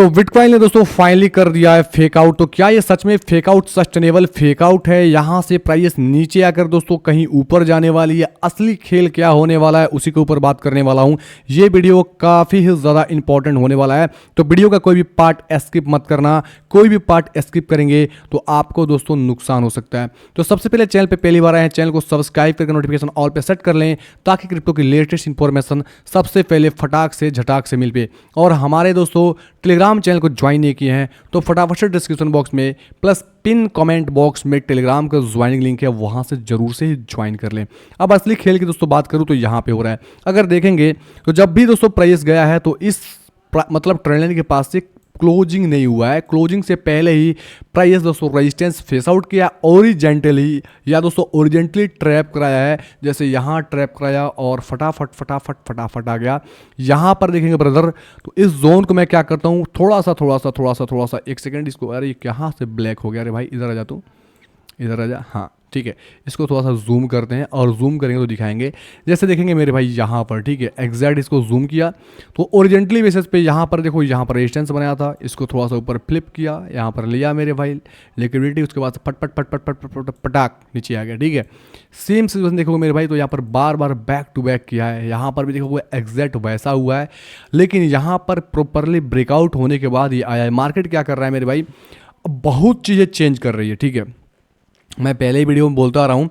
तो बिटकॉइन ने दोस्तों फाइनली कर दिया है फेक आउट। तो क्या ये सच में fake out sustainable fake out है? यहां से प्राइस नीचे आकर दोस्तों कहीं ऊपर जाने वाली है? असली खेल क्या होने वाला है उसी के ऊपर बात करने वाला हूं। ये वीडियो काफी ही ज्यादा इंपॉर्टेंट होने वाला है, तो वीडियो का कोई भी पार्ट स्किप मत करना। कोई भी पार्ट स्किप करेंगे तो आपको दोस्तों नुकसान हो सकता है। तो सबसे पहले चैनल पे पहली बार आए हैं, चैनल को सब्सक्राइब करके नोटिफिकेशन ऑल पे सेट कर लें ताकि क्रिप्टो की लेटेस्ट इंफॉर्मेशन सबसे पहले फटाक से झटाक से मिल पे। और हमारे दोस्तों टेलीग्राम चैनल को ज्वाइन नहीं किए हैं तो फटाफट से डिस्क्रिप्शन बॉक्स में प्लस पिन कमेंट बॉक्स में टेलीग्राम का ज्वाइनिंग लिंक है, वहां से जरूर से ज्वाइन कर लें। अब असली खेल की दोस्तों बात करूं तो यहां पे हो रहा है, अगर देखेंगे तो जब भी दोस्तों प्राइस गया है तो इस मतलब ट्रेंड लाइन के पास से क्लोजिंग नहीं हुआ है। क्लोजिंग से पहले ही प्राइस दोस्तों रेजिस्टेंस फेस आउट किया ओरिजेंटली या दोस्तों ओरिजेंटली ट्रैप कराया है, जैसे यहाँ ट्रैप कराया और फटाफट फटाफट फटाफट आ गया। यहाँ पर देखेंगे ब्रदर तो इस जोन को मैं क्या करता हूँ, थोड़ा सा एक सेकेंड इसको, अरे कहाँ से ब्लैक हो गया, अरे भाई इधर आ जा, तू इधर आ जा, हाँ ठीक है। इसको थोड़ा सा जूम करते हैं और जूम करेंगे तो दिखाएंगे। जैसे देखेंगे मेरे भाई यहाँ पर, ठीक है, एग्जैक्ट इसको जूम किया तो ओरिजेंटली बेसिस पे यहाँ पर देखो, यहाँ पर रेजिस्टेंस बनाया था, इसको थोड़ा सा ऊपर फ्लिप किया, यहाँ पर लिया मेरे भाई लिक्विडिटी, उसके बाद फट पट पट पट पट पट पट पटाक नीचे आ गया, ठीक है। सेम सिचुएशन देखोगे मेरे भाई तो यहाँ पर बार बार बैक टू बैक किया है, यहाँ पर भी देखोगे एग्जैक्ट वैसा हुआ है, लेकिन यहाँ पर प्रॉपरली ब्रेकआउट होने के बाद ये आया है। मार्केट क्या कर रहा है मेरे भाई, बहुत चीज़ें चेंज कर रही है, ठीक है। मैं पहले ही वीडियो में बोलता रहा हूँ,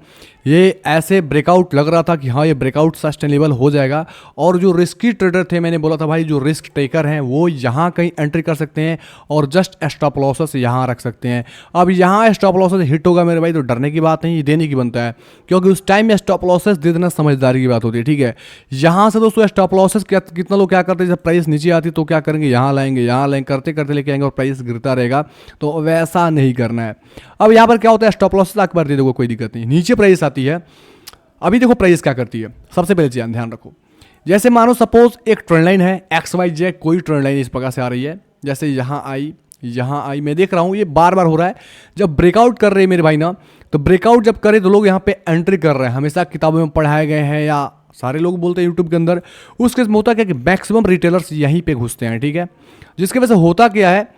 ये ऐसे ब्रेकआउट लग रहा था कि हाँ ये ब्रेकआउट सस्टेनेबल हो जाएगा। और जो रिस्की ट्रेडर थे, मैंने बोला था भाई जो रिस्क टेकर हैं वो यहाँ कहीं एंट्री कर सकते हैं और जस्ट स्टॉप लॉसेस यहाँ रख सकते हैं। अब यहाँ स्टॉप लॉसेस हिट होगा मेरे भाई तो डरने की बात नहीं, ये देने की बनता है, क्योंकि उस टाइम में स्टॉप लॉसेस दे देना समझदारी की बात होती है, ठीक है। यहाँ से दोस्तों स्टॉप लॉसेस कितना लोग क्या करते हैं, जब प्राइस नीचे आती तो क्या करेंगे, यहाँ लाएंगे करते करते लेके आएंगे और प्राइस गिरता रहेगा, तो वैसा नहीं करना है। अब यहाँ पर क्या होता है, स्टॉप लॉसेस आके भर दे दोगे कोई दिक्कत नहीं, नीचे प्राइस आती है। अभी देखो प्राइस क्या करती है, सबसे पहले ध्यान रखो, जैसे मानो सपोज एक ट्रेंड लाइन है XYZ, कोई ट्रेंड लाइन इस प्रकार से आ रही है, जैसे यहाँ आई, मैं देख रहा हूँ ये बार बार हो रहा है। जब ब्रेकआउट कर रहे हैं मेरे भाई ना, तो ब्रेकआउट जब करे तो लोग यहाँ पे एंट्री कर रहे हैं, हमेशा किताबों में पढ़ाए गए हैं या सारे लोग बोलते हैं यूट्यूब के अंदर। उस केस में होता क्या कि मैक्सिमम रिटेलर्स यहीं पे घुसते हैं, ठीक है, जिसकी वजह से होता क्या है,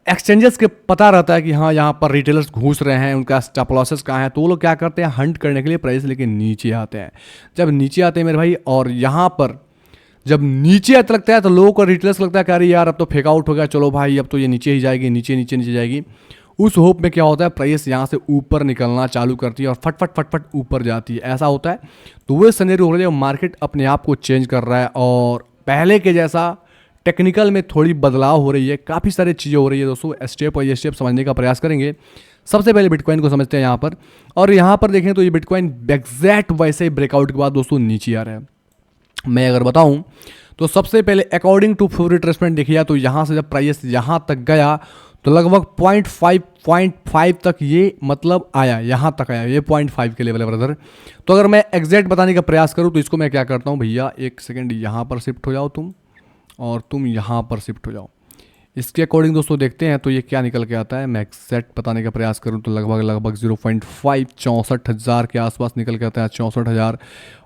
एक्सचेंजेस के पता रहता है कि हाँ यहाँ पर रिटेलर्स घुस रहे हैं, उनका स्टॉप लॉसेस कहाँ है, तो वो लोग क्या करते हैं, हंट करने के लिए प्राइस लेके नीचे आते हैं। जब नीचे आते हैं मेरे भाई, और यहाँ पर जब नीचे आते लगता है तो लोगों को रिटेलर्स लगता है कि अरे यार अब तो फेक आउट हो गया, चलो भाई अब तो ये नीचे ही जाएगी, नीचे जाएगी। उस होप में क्या होता है, प्राइस यहाँ से ऊपर निकलना चालू करती है और फटफट ऊपर जाती है, ऐसा होता है। तो वो सिनेरियो हो रहा है, मार्केट अपने आप को चेंज कर रहा है और पहले के जैसा टेक्निकल में थोड़ी बदलाव हो रही है, काफ़ी सारी चीज़ें हो रही है दोस्तों। स्टेप बाय स्टेप समझने का प्रयास करेंगे। सबसे पहले बिटकॉइन को समझते हैं यहाँ पर, और यहाँ पर देखें तो ये बिटकॉइन एग्जैक्ट वैसे ही ब्रेकआउट के बाद दोस्तों नीचे आ रहा है। मैं अगर बताऊँ तो सबसे पहले अकॉर्डिंग टू फेवरेट ट्रेसमेंट देखिए तो यहाँ से जब प्राइस यहाँ तक गया तो लगभग 0.5 तक ये मतलब आया, यहाँ तक आया, ये 0.5 के लेवल है ब्रदर। तो अगर मैं एग्जैक्ट बताने का प्रयास करूँ तो इसको मैं क्या करता हूँ, भैया एक सेकेंड यहाँ पर शिफ्ट हो जाओ तुम, और तुम यहाँ पर शिफ्ट हो जाओ। इसके अकॉर्डिंग दोस्तों देखते हैं तो ये क्या निकल के आता है। मैं एग्जैक्ट बताने का प्रयास करूँ तो लगभग 0.5 64,000 के आसपास निकल के आता है, 64,000।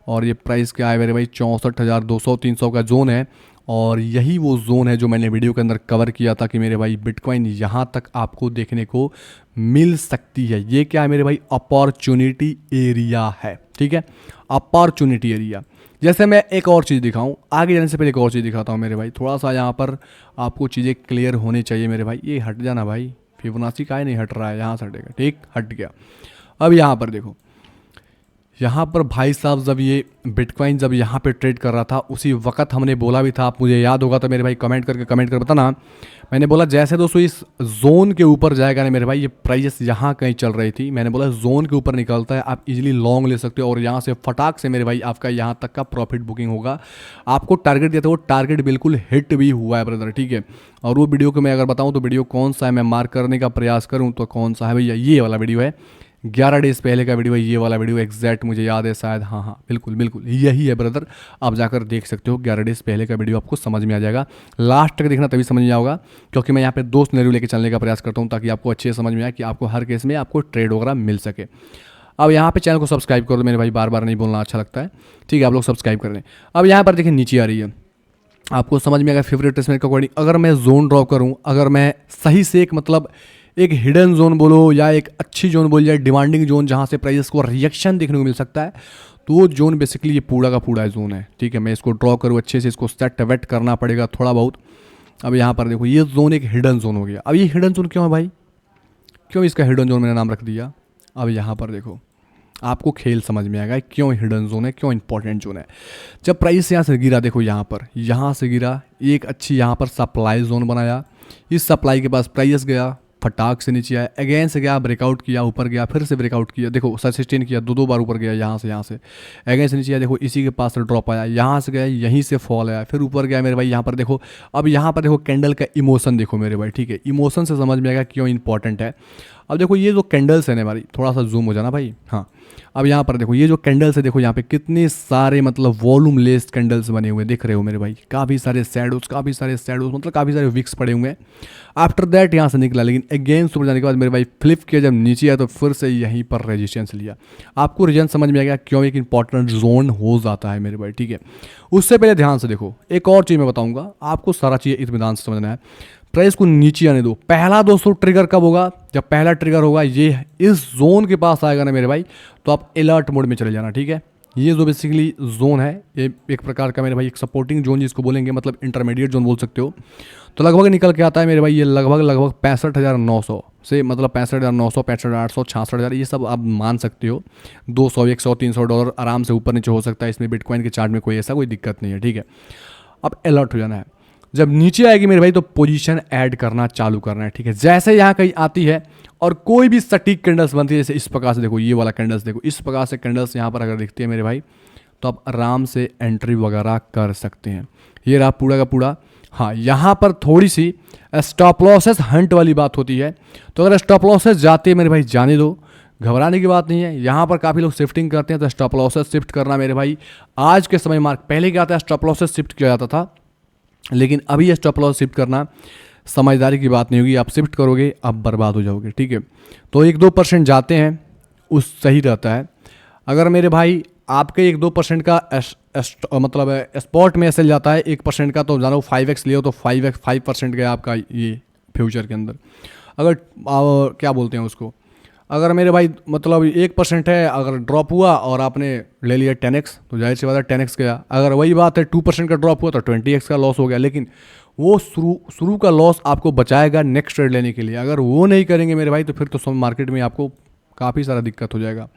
और ये प्राइस क्या है मेरे भाई, 64,200-300 का जोन है, और यही वो जोन है जो मैंने वीडियो के अंदर कवर किया था कि मेरे भाई बिटकॉइन यहाँ तक आपको देखने को मिल सकती है। ये क्या है मेरे भाई, अपॉर्चुनिटी एरिया है, ठीक है, अपॉर्चुनिटी एरिया। जैसे मैं एक और चीज़ दिखाऊं, आगे जाने से पहले एक और चीज़ दिखाता हूं मेरे भाई, थोड़ा सा यहाँ पर आपको चीज़ें क्लियर होनी चाहिए मेरे भाई। ये हट जाना भाई, फिबोनाची का नहीं हट रहा है, यहाँ से हटेगा, ठीक, हट गया। अब यहाँ पर देखो, यहाँ पर भाई साहब जब ये बिटकॉइन जब यहाँ पे ट्रेड कर रहा था उसी वक्त हमने बोला भी था, आप मुझे याद होगा तो मेरे भाई कमेंट कर बताना। मैंने बोला जैसे दोस्तों इस जोन के ऊपर जाएगा ना मेरे भाई, ये प्राइस यहाँ कहीं चल रही थी, मैंने बोला जोन के ऊपर निकलता है आप इजीली लॉन्ग ले सकते हो और यहाँ से फटाक से मेरे भाई आपका यहाँ तक का प्रॉफिट बुकिंग होगा। आपको टारगेट दिया था, वो टारगेट बिल्कुल हिट भी हुआ है ब्रदर, ठीक है। और वो वीडियो को मैं अगर बताऊँ तो वीडियो कौन सा है, मैं मार्क करने का प्रयास करूँ तो कौन सा है भैया, ये वाला वीडियो है, 11 डेज़ पहले का वीडियो है ये वाला वीडियो, एग्जैक्ट मुझे याद है शायद, हाँ बिल्कुल यही है ब्रदर। आप जाकर देख सकते हो, 11 डेज़ पहले का वीडियो आपको समझ में आ जाएगा। लास्ट तक देखना तभी समझ में आएगा, क्योंकि मैं यहाँ पे 2 सिनेरियो लेके चलने का प्रयास करता हूँ ताकि आपको अच्छे समझ में आए कि आपको हर केस में आपको ट्रेड वगैरह मिल सके। अब यहाँ पे चैनल को सब्सक्राइब कर दो मेरे भाई, बार बार नहीं बोलना अच्छा लगता है, ठीक है, आप लोग सब्सक्राइब कर लें। अब यहाँ पर देखिए नीचे आ रही है, आपको समझ में आएगा फेवरेट रिट्रेसमेंट के अकॉर्डिंग। अगर मैं जोन ड्रॉ करूं, अगर मैं सही से एक मतलब एक हिडन जोन बोलो या एक अच्छी जोन बोल जाए, डिमांडिंग जोन जहां से प्राइस को रिएक्शन देखने को मिल सकता है, तो वो जोन बेसिकली ये पूरा का पूरा जोन है। ठीक है, मैं इसको ड्रॉ करूँ अच्छे से, इसको सेट वेट करना पड़ेगा थोड़ा बहुत। अब यहाँ पर देखो ये जोन एक हिडन जोन हो गया। अब ये हिडन जोन क्यों है भाई, क्यों इसका हिडन जोन मैंने नाम रख दिया? अब यहाँ पर देखो आपको खेल समझ में आएगा क्यों हिडन जोन है, क्यों इंपॉर्टेंट जोन है। जब प्राइस यहाँ से गिरा, देखो यहाँ से गिरा, एक अच्छी यहाँ पर सप्लाई जोन बनाया, इस सप्लाई के पास प्राइस गया, फटाक से नीचे आया, अगेन से गया, ब्रेकआउट किया, ऊपर गया, फिर से ब्रेकआउट किया, देखो सस्टेन किया, दो बार ऊपर गया, यहाँ से अगेन से नीचे आया, देखो इसी के पास से ड्रॉप आया, यहाँ से गया, यहीं से फॉल आया, फिर ऊपर गया मेरे भाई। यहाँ पर देखो, अब यहाँ पर देखो कैंडल का इमोशन देखो मेरे भाई। ठीक है, इमोशन से समझ में आएगा क्यों इंपॉर्टेंट है। अब देखो ये जो कैंडल्स है ना हमारी, थोड़ा सा जूम हो जाना भाई। हाँ, अब यहाँ पर देखो ये जो कैंडल्स है, देखो यहाँ पे कितने सारे मतलब वॉल्यूम लेस कैंडल्स बने हुए दिख रहे हो मेरे भाई। काफ़ी सारे सैडोज मतलब काफ़ी सारे विक्स पड़े हुए हैं। आफ्टर दैट यहाँ से निकला, लेकिन अगेंस्ट ऊपर जाने के बाद मेरे भाई फ्लिप किया, जब नीचे आया तो फिर से यहीं पर रेजिस्टेंस लिया। आपको रीजन समझ में आ गया क्यों एक इंपॉर्टेंट जोन हो जाता है मेरे भाई। ठीक है, उससे पहले ध्यान से देखो एक और चीज़ मैं बताऊंगा आपको, सारा चीज़ इत्मीनान से समझना है। प्राइस को नीचे आने दो। पहला दोस्तों ट्रिगर कब होगा? जब पहला ट्रिगर होगा ये इस जोन के पास आएगा ना मेरे भाई, तो आप अलर्ट मोड में चले जाना। ठीक है, ये जो बेसिकली जोन है ये एक प्रकार का मेरे भाई एक सपोर्टिंग जोन जिसको बोलेंगे, मतलब इंटरमीडिएट जोन बोल सकते हो। तो लगभग निकल के आता है मेरे भाई ये लगभग 65,900 से, मतलब 65,900, 65,800, 66,000, ये सब आप मान सकते हो। 200, 100, $300 आराम से ऊपर नीचे हो सकता है इसमें। बिटकॉइन के चार्ट में कोई ऐसा कोई दिक्कत नहीं है। ठीक है, अब अलर्ट हो जाना है। जब नीचे आएगी मेरे भाई तो पोजीशन ऐड करना चालू करना है। ठीक है, जैसे यहाँ कहीं आती है और कोई भी सटीक कैंडल्स बनती है, जैसे इस प्रकार से देखो, ये वाला कैंडल्स देखो, इस प्रकार से कैंडल्स यहाँ पर अगर दिखती है मेरे भाई, तो आप आराम से एंट्री वगैरह कर सकते हैं। ये रहा पूरा का पूरा। हाँ, यहाँ पर थोड़ी सी स्टॉप लॉसेस हंट वाली बात होती है, तो अगर स्टॉप लॉसेस जाते हैं मेरे भाई जाने दो, घबराने की बात नहीं है। यहाँ पर काफ़ी लोग शिफ्टिंग करते हैं, तो स्टॉप लॉसेस शिफ्ट करना मेरे भाई आज के समय मार्क। पहले क्या आता है, स्टॉप लॉसेस शिफ्ट किया जाता था, लेकिन अभी ये स्टॉप लॉस शिफ्ट करना समझदारी की बात नहीं होगी। आप शिफ्ट करोगे आप बर्बाद हो जाओगे। ठीक है, तो 1-2% जाते हैं उस सही रहता है। अगर मेरे भाई आपके 1-2% का मतलब स्पॉट में ऐसे जाता है 1% का, तो जानो 5x ले हो तो 5% गया आपका ये फ्यूचर के अंदर। अगर क्या बोलते हैं उसको, अगर मेरे भाई मतलब 1% है, अगर ड्रॉप हुआ और आपने ले लिया 10x, तो जाहिर सी बात है 10x गया। अगर वही बात है 2% का ड्रॉप हुआ तो 20x का लॉस हो गया। लेकिन वो शुरू का लॉस आपको बचाएगा नेक्स्ट ट्रेड लेने के लिए। अगर वो नहीं करेंगे मेरे भाई तो फिर तो मार्केट में आपको काफ़ी सारा दिक्कत हो जाएगा।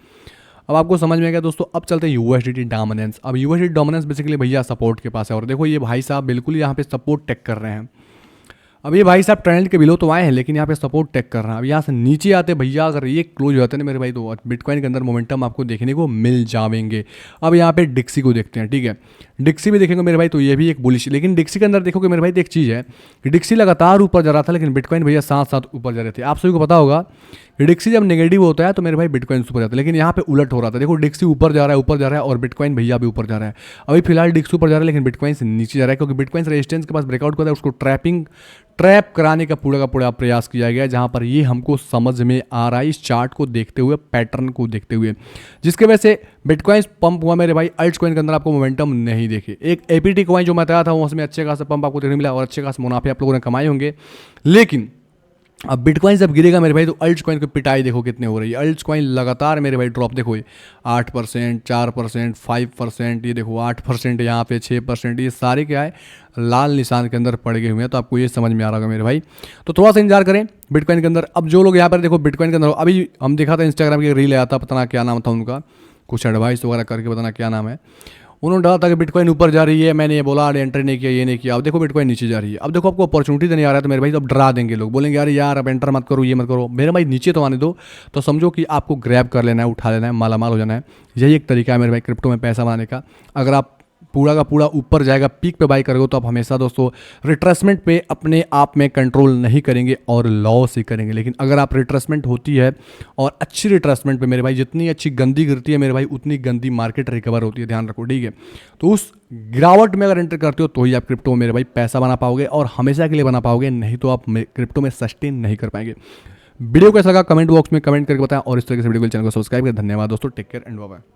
अब आपको समझ में आ गया दोस्तों। अब चलते हैं यूएसडीटी डोमिनेंस। अब यूएसडीटी डोमिनेंस बेसिकली भैया सपोर्ट के पास है, और देखो ये भाई साहब बिल्कुल यहाँ पे सपोर्ट टेक कर रहे हैं। अब ये भाई साहब ट्रेंड के बिलो तो आए हैं, लेकिन यहाँ पे सपोर्ट टेक कर रहे हैं। अब यहाँ से नीचे आते भैया, अगर ये क्लोज हो जाते हैं ना मेरे भाई, तो बिटकॉइन के अंदर मोमेंटम आपको देखने को मिल जाएंगे। अब यहाँ पे डिक्सी को देखते हैं। ठीक है, डिक्सी भी देखेंगे मेरे भाई, तो ये भी एक बुलिश, लेकिन डिक्सी के अंदर देखोगे मेरे भाई तो एक चीज़ है कि डिक्सी लगातार ऊपर जा रहा था, लेकिन बिटकॉइन भैया साथ साथ ऊपर जा रहे थे। आप सभी को पता होगा कि डिक्सी जब नेगेटिव होता है तो मेरे भाई बिटकॉइन ऊपर जाता है, लेकिन यहाँ पे उलट हो रहा था। देखो डिक्सी ऊपर जा रहा है और बिटकॉइन भैया भी ऊपर जा रहा है। अभी फिलहाल डिक्सी ऊपर जा रहा है, लेकिन बिटकॉइन से नीचे जा रहा है, क्योंकि बिटकॉइन रेजिस्टेंस के पास ब्रेकआउट करता है, उसको ट्रैप कराने का पूरा प्रयास किया गया है, जहां पर ये हमको समझ में आ रहा है इस चार्ट को देखते हुए, पैटर्न को देखते हुए, जिसके वजह से बिटकॉइन पंप हुआ मेरे भाई। अल्ट कॉइन के अंदर आपको मोमेंटम नहीं देखे। एक एपीटी कॉइन जो मैं बताया था उसमें अच्छे खासा पंप आपको देखने मिला और अच्छे खासे मुनाफे आप लोगों ने कमाए होंगे। लेकिन अब बिटकॉइन जब गिरेगा मेरे भाई तो अल्ट कॉइन की पिटाई देखो कितने हो रही है। अल्ट कॉइन लगातार मेरे भाई ड्रॉप देखो, 8%, 4%, 5%, ये देखो 8%, यहाँ पे 6%, ये सारे क्या है लाल निशान के अंदर पड़ गए हुए हैं। तो आपको ये समझ में आ रहा होगा मेरे भाई। तो थोड़ा सा इंतजार करें बिटकॉइन के अंदर। अब जो लोग यहाँ पर देखो बिटकॉइन के अंदर, अभी हम देखा था इंस्टाग्राम की रील आया था, पता ना क्या नाम था उनका, कुछ एडवाइस वगैरह करके बताना क्या नाम है, उन्होंने डाला था कि बिटकॉइन ऊपर जा रही है। मैंने ये बोला एंटर नहीं किया, ये नहीं किया। अब देखो बिटकॉइन नीचे जा रही है। अब देखो आपको अपॉर्चुनिटी देने आ रहा है, तो मेरे भाई तो अब डरा देंगे लोग, बोलेंगे यार अब एंटर मत करो, ये मत करो। मेरे भाई नीचे तो आने दो, तो समझो कि आपको ग्रैब कर लेना है, उठा लेना है, मालामाल हो जाना है। यही एक तरीका है मेरे भाई क्रिप्टो में पैसा बनाने का। अगर आप पूरा का पूरा ऊपर जाएगा, पीक पे बाई करोगे, तो आप हमेशा दोस्तों रिट्रेसमेंट पे अपने आप में कंट्रोल नहीं करेंगे और लॉस ही करेंगे। लेकिन अगर आप रिट्रेसमेंट होती है और अच्छी रिट्रेसमेंट पे मेरे भाई, जितनी अच्छी गंदी गिरती है मेरे भाई उतनी गंदी मार्केट रिकवर होती है, ध्यान रखो। ठीक है, तो उस गिरावट में अगर एंटर करते हो तो ही आप क्रिप्टो में मेरे भाई पैसा बना पाओगे और हमेशा के लिए बना पाओगे, नहीं तो आप क्रिप्टो में सस्टेन नहीं कर पाएंगे। वीडियो कैसा लगा कमेंट बॉक्स में कमेंट करके बताएं, और इस तरीके से वीडियो को चैनल को सब्सक्राइब करें। धन्यवाद दोस्तों, take care and bye bye.